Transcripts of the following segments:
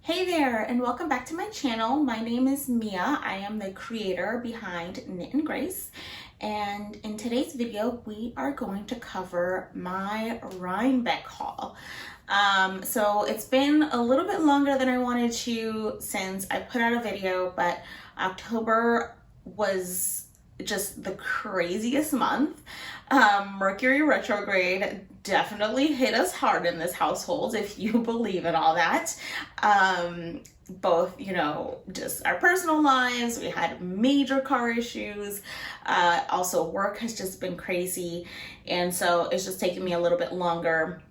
Hey there, and welcome back to my channel. My name is Mia. I am the creator behind Knit and Grace. And in today's video, we are going to cover my Rhinebeck haul. So it's been a little bit longer than I wanted to since I put out a video, but October was just the craziest month. Mercury retrograde definitely hit us hard in this household, if you believe in all that. Both, just our personal lives, we had major car issues. Also work has just been crazy. And so it's just taking me a little bit longer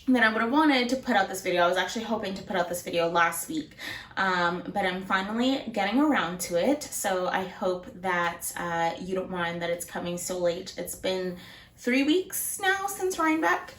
than I would have wanted to put out this video. I was actually hoping to put out this video last week, but I'm finally getting around to it. So I hope that you don't mind that it's coming so late. It's been 3 weeks now since Rhinebeck.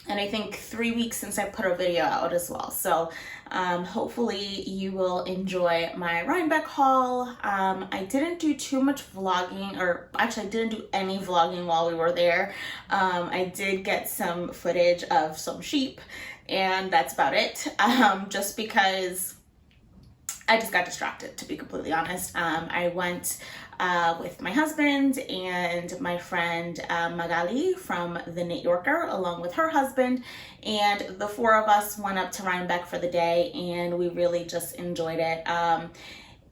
And I think 3 weeks since I put a video out as well. So hopefully you will enjoy my Rhinebeck haul. I didn't do too much vlogging, or actually I didn't do any vlogging while we were there. I did get some footage of some sheep, and that's about it. Just because I just got distracted, to be completely honest. I went with my husband and my friend Magali from the Knit Yorker, along with her husband, and the four of us went up to Rhinebeck for the day, and we really just enjoyed it.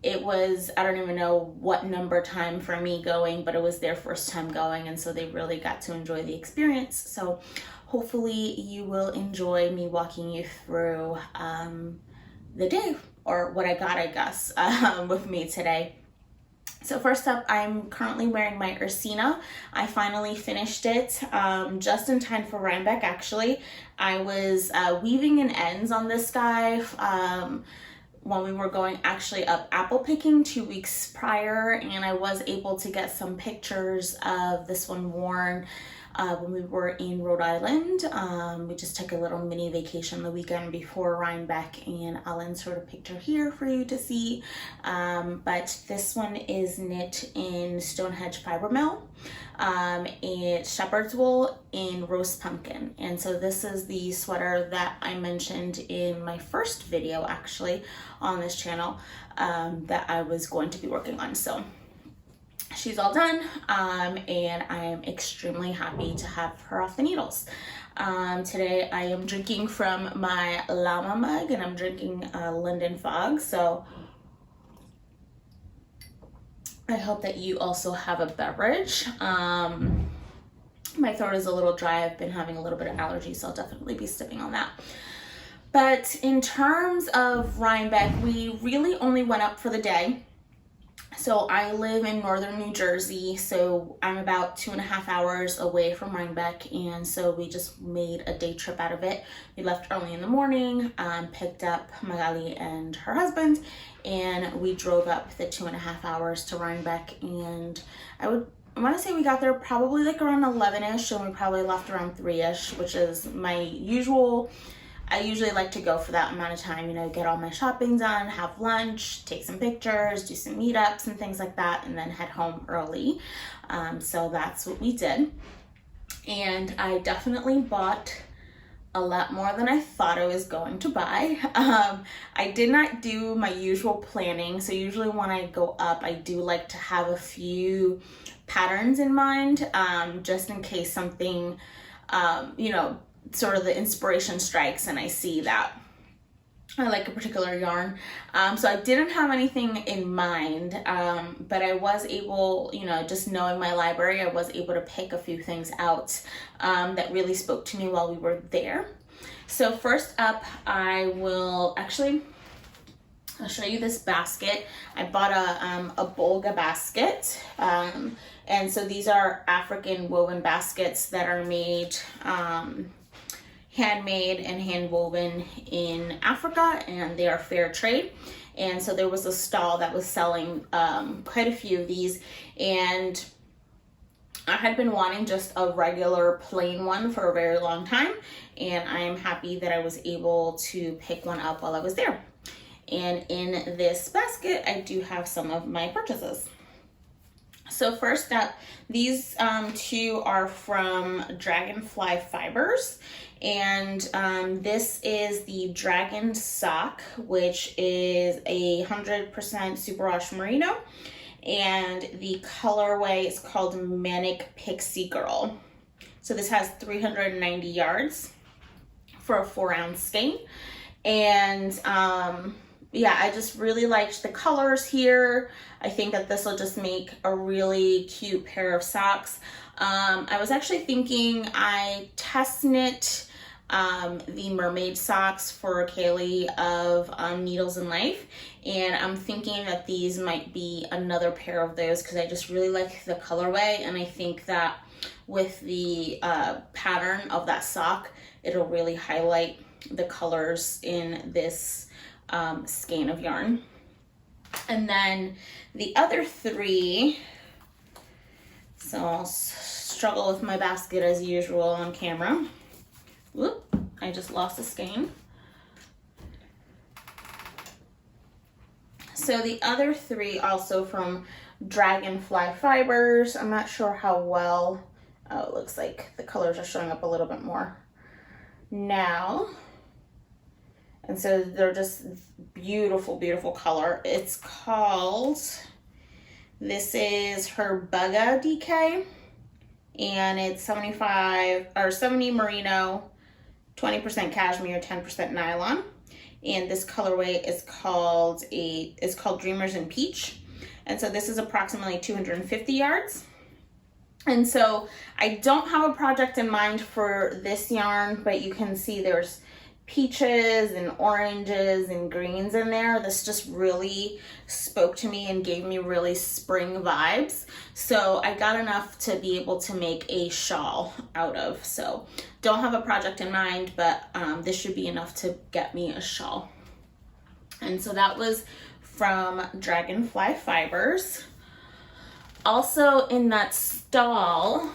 It was, I don't even know what number time for me going, but it was their first time going, and so they really got to enjoy the experience. So hopefully you will enjoy me walking you through the day, or what I got, I guess, with me today. So first up, I'm currently wearing my Ursina. I finally finished it just in time for Rhinebeck, actually. I was weaving in ends on this guy when we were going actually up apple picking 2 weeks prior, and I was able to get some pictures of this one worn when we were in Rhode Island. We just took a little mini vacation the weekend before Rhinebeck, and I'll insert a picture here for you to see. But this one is knit in Stonehenge fiber mill, and shepherd's wool in roast pumpkin. And so this is the sweater that I mentioned in my first video actually on this channel that I was going to be working on. So she's all done, and I am extremely happy to have her off the needles. Today I am drinking from my llama mug, and I'm drinking Linden Fog, so I hope that you also have a beverage. My throat is a little dry. I've been having a little bit of allergy, so I'll definitely be sipping on that. But in terms of Rhinebeck, we really only went up for the day. So I live in northern New Jersey, so I'm about 2.5 hours away from Rhinebeck, and so we just made a day trip out of it. We left early in the morning, picked up Magali and her husband, and we drove up the 2.5 hours to Rhinebeck, and I want to say we got there probably like around 11ish, and we probably left around 3ish, which is my usual. I usually like to go for that amount of time, get all my shopping done, have lunch, take some pictures, do some meetups and things like that, and then head home early. So that's what we did. And I definitely bought a lot more than I thought I was going to buy. I did not do my usual planning. So usually when I go up, I do like to have a few patterns in mind, just in case something, sort of the inspiration strikes and I see that I like a particular yarn. So I didn't have anything in mind, but I was able, just knowing my library, I was able to pick a few things out that really spoke to me while we were there. So first up, I'll show you this basket. I bought a Bulga Basket. And so these are African woven baskets that are made, handmade and hand woven in Africa, and they are fair trade. And so there was a stall that was selling quite a few of these, and I had been wanting just a regular plain one for a very long time, and I am happy that I was able to pick one up while I was there. And in this basket I do have some of my purchases. So first up, these two are from Dragonfly Fibers, and this is the Dragon Sock, which is 100% superwash merino, and the colorway is called Manic Pixie Girl. So this has 390 yards for a 4-ounce skein, and yeah, I just really liked the colors here. I think that this will just make a really cute pair of socks. I was actually thinking I test knit the Mermaid Socks for Kaylee of Needles and Life, and I'm thinking that these might be another pair of those because I just really like the colorway, and I think that with the pattern of that sock, it'll really highlight the colors in this skein of yarn. And then the other three, so I'll struggle with my basket as usual on camera. Whoop, I just lost a skein. So the other three also from Dragonfly Fibers. I'm not sure how well, oh, it looks like the colors are showing up a little bit more now. And so they're just beautiful, beautiful color. It's called, this is her Bulga DK, and it's 70 merino, 20% cashmere, 10% nylon. And this colorway is called Dreamers in Peach. And so this is approximately 250 yards. And so I don't have a project in mind for this yarn, but you can see there's peaches and oranges and greens in there. This just really spoke to me and gave me really spring vibes. So I got enough to be able to make a shawl out of. So don't have a project in mind, but this should be enough to get me a shawl. And so that was from Dragonfly Fibers. Also in that stall,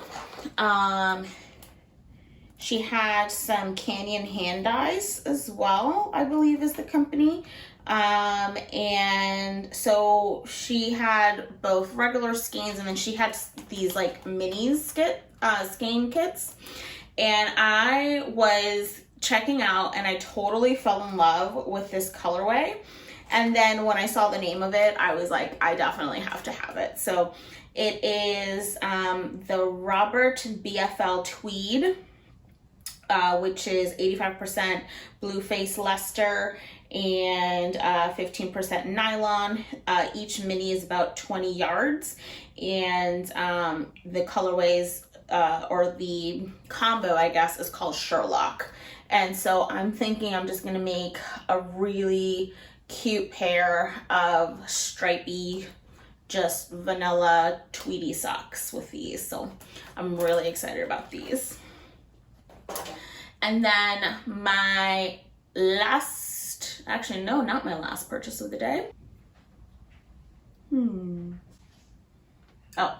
she had some Canyon hand dyes as well, I believe is the company. And so she had both regular skeins, and then she had these like minis skein kits. And I was checking out and I totally fell in love with this colorway. And then when I saw the name of it, I was like, I definitely have to have it. So it is the Robert BFL Tweed, which is 85% blue face Leicester and 15% nylon. Each mini is about 20 yards, and the colorways or the combo, I guess, is called Sherlock. And so I'm thinking I'm just gonna make a really cute pair of stripy, just vanilla tweedy socks with these. So I'm really excited about these. And then my last, actually no, not my last purchase of the day. Oh.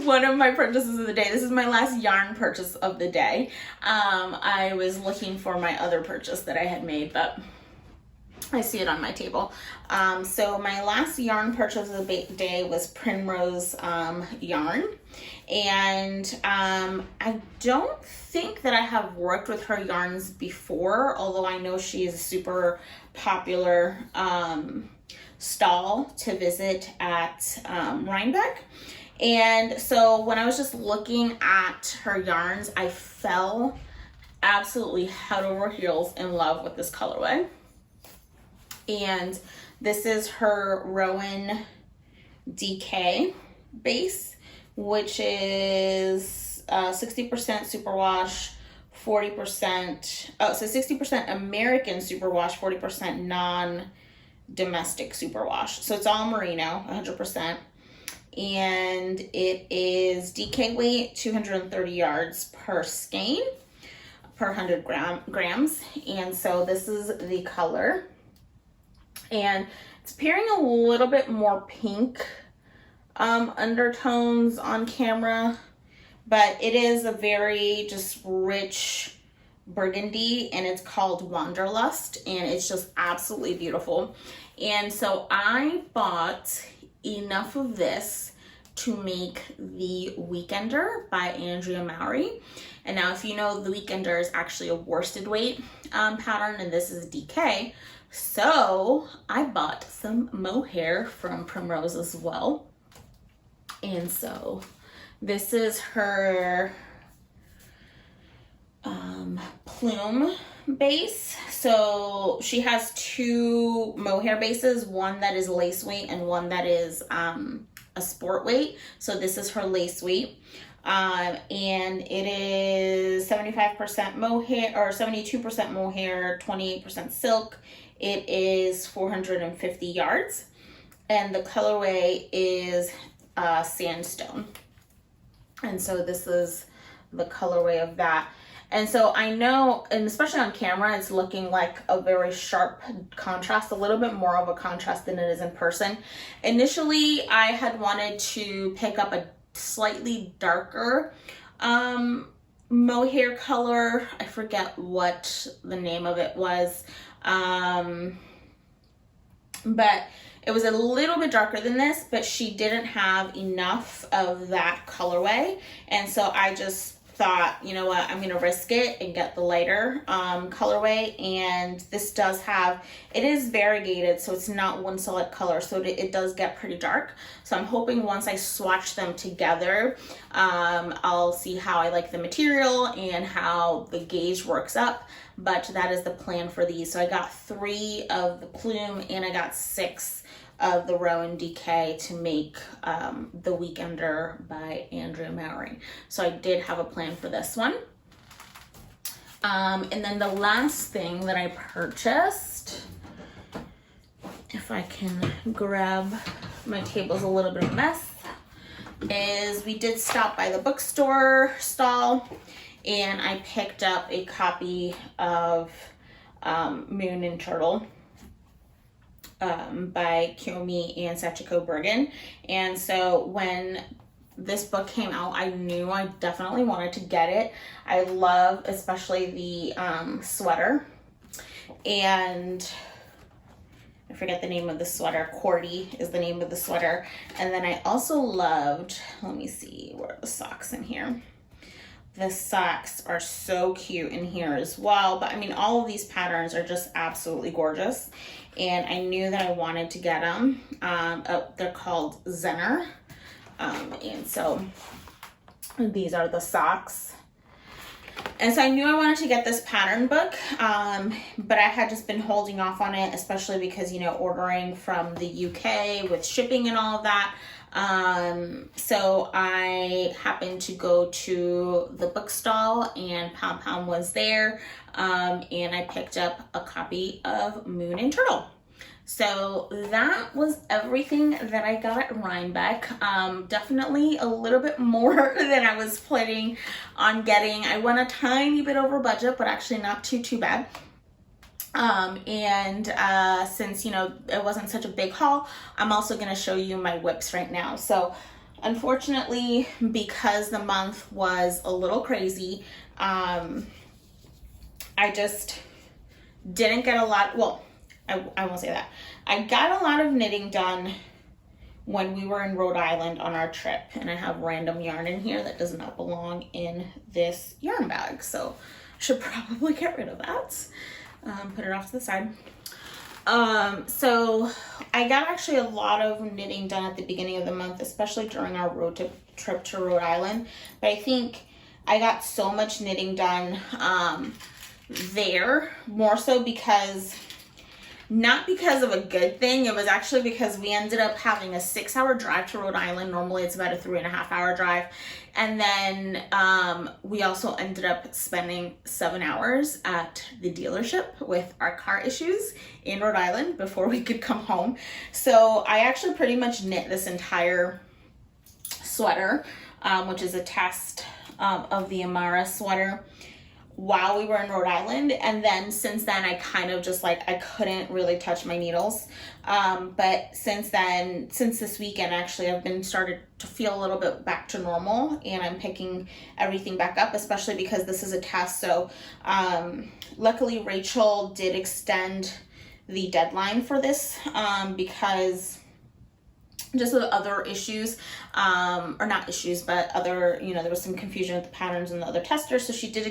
One of my purchases of the day. This is my last yarn purchase of the day. I was looking for my other purchase that I had made, but I see it on my table. So my last yarn purchase of the day was Primrose Yarn. And I don't think that I have worked with her yarns before, although I know she is a super popular stall to visit at Rhinebeck. And so when I was just looking at her yarns, I fell absolutely head over heels in love with this colorway. And this is her Rowan DK base, which is 60% superwash, 40%, so 60% American superwash, 40% non-domestic superwash. So it's all merino, 100%. And it is DK weight, 230 yards per skein, per 100 grams. And so this is the color. And it's appearing a little bit more pink undertones on camera, but it is a very just rich burgundy, and it's called Wanderlust, and it's just absolutely beautiful. And so I bought enough of this to make the Weekender by Amara. And now if you know, the Weekender is actually a worsted weight pattern, and this is DK. So I bought some mohair from Primrose as well. And so this is her plume base. So she has two mohair bases, one that is lace weight and one that is a sport weight. So this is her lace weight. And it is 75% mohair or 72% mohair, 28% silk. It is 450 yards. And the colorway is sandstone. And so this is the colorway of that. And so I know, and especially on camera, it's looking like a very sharp contrast, a little bit more of a contrast than it is in person. Initially, I had wanted to pick up a slightly darker mohair color. I forget what the name of it was. But it was a little bit darker than this, but she didn't have enough of that colorway. And so I just thought, you know what, I'm gonna risk it and get the lighter colorway. And this does have, it is variegated, so it's not one solid color, so it does get pretty dark. So I'm hoping once I swatch them together, I'll see how I like the material and how the gauge works up. But that is the plan for these. So I got 3 of the plume and I got 6 of the Rowan DK to make the Weekender by Amara. So I did have a plan for this one. And then the last thing that I purchased, if I can grab, my table's a little bit of a mess, is we did stop by the bookstore stall and I picked up a copy of Moon and Turtle by Kiyomi and Sachiko Bergen. And so when this book came out, I knew I definitely wanted to get it. I love especially the sweater, and I forget the name of the sweater. Cordy is the name of the sweater. And then I also loved, let me see, where are the socks in here? The socks are so cute in here as well. But I mean, all of these patterns are just absolutely gorgeous. And I knew that I wanted to get them. They're called Zenner. And so these are the socks. And so I knew I wanted to get this pattern book, but I had just been holding off on it, especially because, you know, ordering from the UK with shipping and all of that. So I happened to go to the book stall and Pom Pom was there, and I picked up a copy of Moon and Turtle. So that was everything that I got at Rhinebeck. Definitely a little bit more than I was planning on getting. I went a tiny bit over budget, but actually not too bad. Since, you know, it wasn't such a big haul, I'm also going to show you my whips right now. So unfortunately, because the month was a little crazy, I just didn't get a lot. Well, I won't say that. I got a lot of knitting done when we were in Rhode Island on our trip, and I have random yarn in here that does not belong in this yarn bag. So I should probably get rid of that. Put it off to the side. So I got actually a lot of knitting done at the beginning of the month, especially during our road trip to Rhode Island. But I think I got so much knitting done there, more so because, not because of a good thing, it was actually because we ended up having a 6-hour drive to Rhode Island. Normally it's about a 3.5-hour drive. And then we also ended up spending 7 hours at the dealership with our car issues in Rhode Island before we could come home. So I actually pretty much knit this entire sweater, which is a test of the Amara sweater, while we were in Rhode Island. And then since then, I kind of just like, I couldn't really touch my needles. But since then, since this weekend, actually, I've been started to feel a little bit back to normal, and I'm picking everything back up, especially because this is a test. So luckily Rachel did extend the deadline for this, because just with other issues, or not issues, but other, you know, there was some confusion with the patterns and the other testers. So she did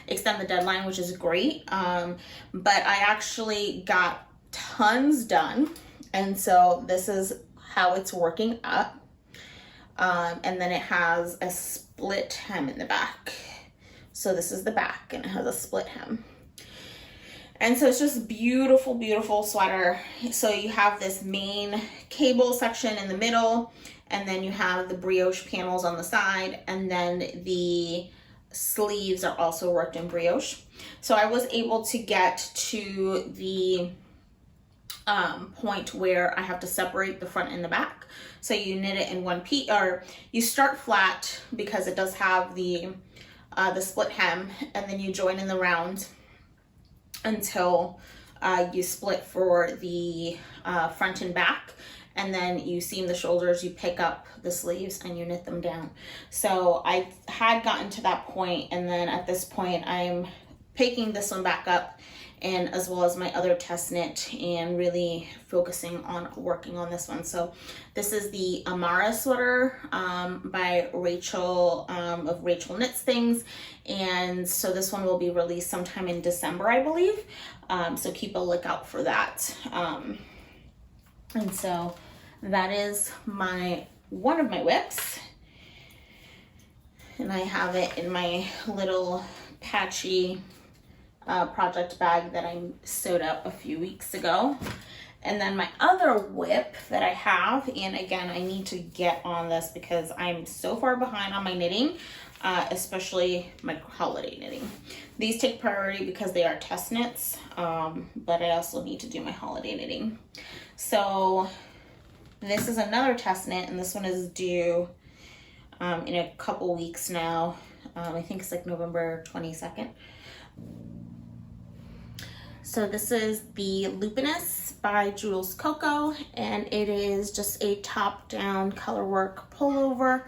extend the deadline, which is great. But I actually got tons done. And so this is how it's working up. And then it has a split hem in the back. So this is the back and it has a split hem. And so it's just beautiful, beautiful sweater. So you have this main cable section in the middle, and then you have the brioche panels on the side, and then the sleeves are also worked in brioche. So I was able to get to the point where I have to separate the front and the back. So you knit it in one piece, or you start flat because it does have the split hem, and then you join in the round until you split for the front and back, and then you seam the shoulders, you pick up the sleeves and you knit them down. So I had gotten to that point, and then at this point I'm picking this one back up, and as well as my other test knit, and really focusing on working on this one. So this is the Amara sweater by Rachel of Rachel Knits Things. And so this one will be released sometime in December, I believe. So keep a lookout for that. And so that is one of my whips. And I have it in my little patchy project bag that I sewed up a few weeks ago. And then my other whip that I have, and again, I need to get on this because I'm so far behind on my knitting, especially my holiday knitting. These take priority because they are test knits, but I also need to do my holiday knitting. So this is another test knit, and this one is due in a couple weeks now. I think it's like November 22nd. So this is the Lupinus by Jules Coco, and it is just a top-down colorwork pullover.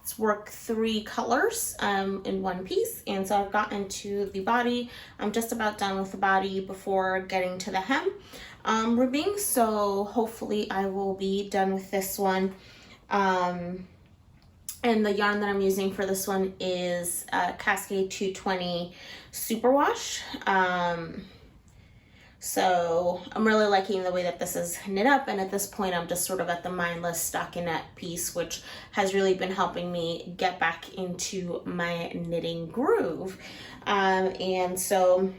It's work 3 colors in one piece, and so I've gotten to the body. I'm just about done with the body before getting to the hem ribbing, so hopefully I will be done with this one. And the yarn that I'm using for this one is Cascade 220 Superwash. So I'm really liking the way that this is knit up, and at this point I'm just sort of at the mindless stockinette piece, which has really been helping me get back into my knitting groove. And so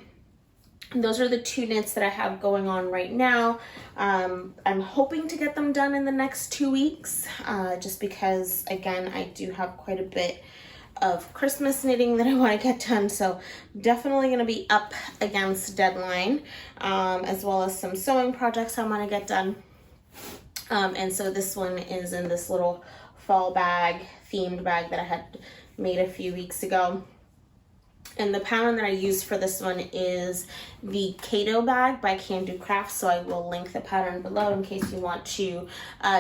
those are the 2 knits that I have going on right now. I'm hoping to get them done in the next 2 weeks, just because, again, I do have quite a bit of Christmas knitting that I want to get done. So definitely going to be up against deadline, as well as some sewing projects I want to get done. And so this one is in this little fall bag, themed bag that I had made a few weeks ago. And the pattern that I used for this one is the Kato bag by Can Do Crafts. So I will link the pattern below in case you want to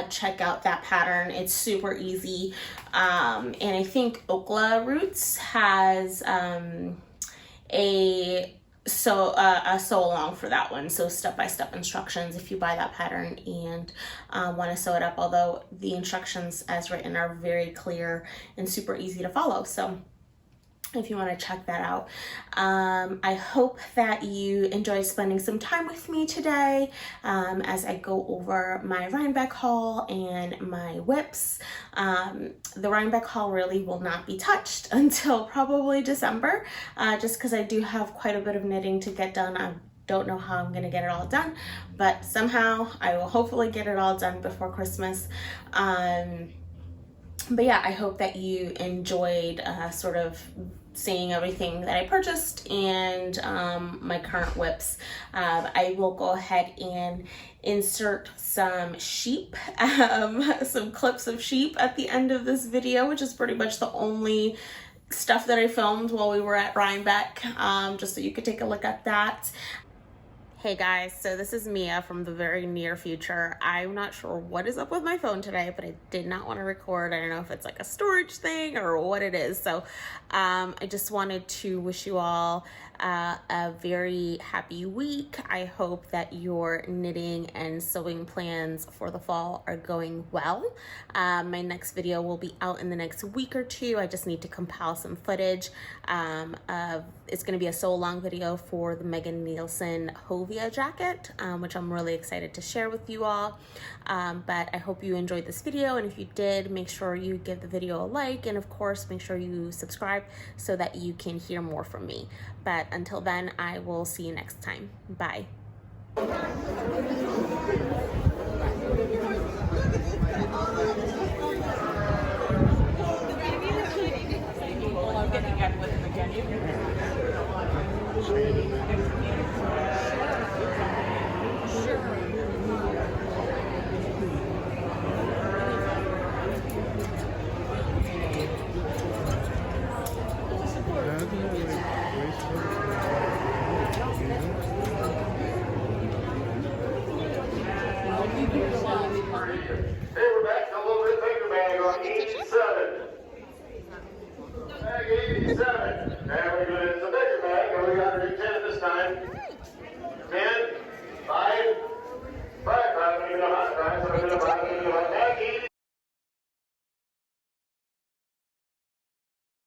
check out that pattern. It's super easy. And I think Okla Roots has a sew along for that one. So step-by-step instructions if you buy that pattern and want to sew it up. Although the instructions as written are very clear and super easy to follow. So if you want to check that out. I hope that you enjoyed spending some time with me today as I go over my Rhinebeck haul and my whips. The Rhinebeck haul really will not be touched until probably December, just because I do have quite a bit of knitting to get done. I don't know how I'm going to get it all done, but somehow I will hopefully get it all done before Christmas. But yeah, I hope that you enjoyed sort of seeing everything that I purchased and my current whips. I will go ahead and insert some sheep, some clips of sheep at the end of this video, which is pretty much the only stuff that I filmed while we were at Rhinebeck, just so you could take a look at that. Hey guys, so this is Mia from the very near future. I'm not sure what is up with my phone today, but I did not want to record. I don't know if it's like a storage thing or what it is. So I just wanted to wish you all a very happy week. I hope that your knitting and sewing plans for the fall are going well. My next video will be out in the next week or two. I just need to compile some footage. It's going to be a sew along video for the Megan Nielsen Hovia jacket, which I'm really excited to share with you all. But I hope you enjoyed this video, and if you did, make sure you give the video a like, and of course make sure you subscribe so that you can hear more from me. But until then, I will see you next time. Bye. Hey, we're back to a little bit bigger bag on 87. Bag 87. And we're doing it's a bigger bag, and we got to do 10 this time. 10.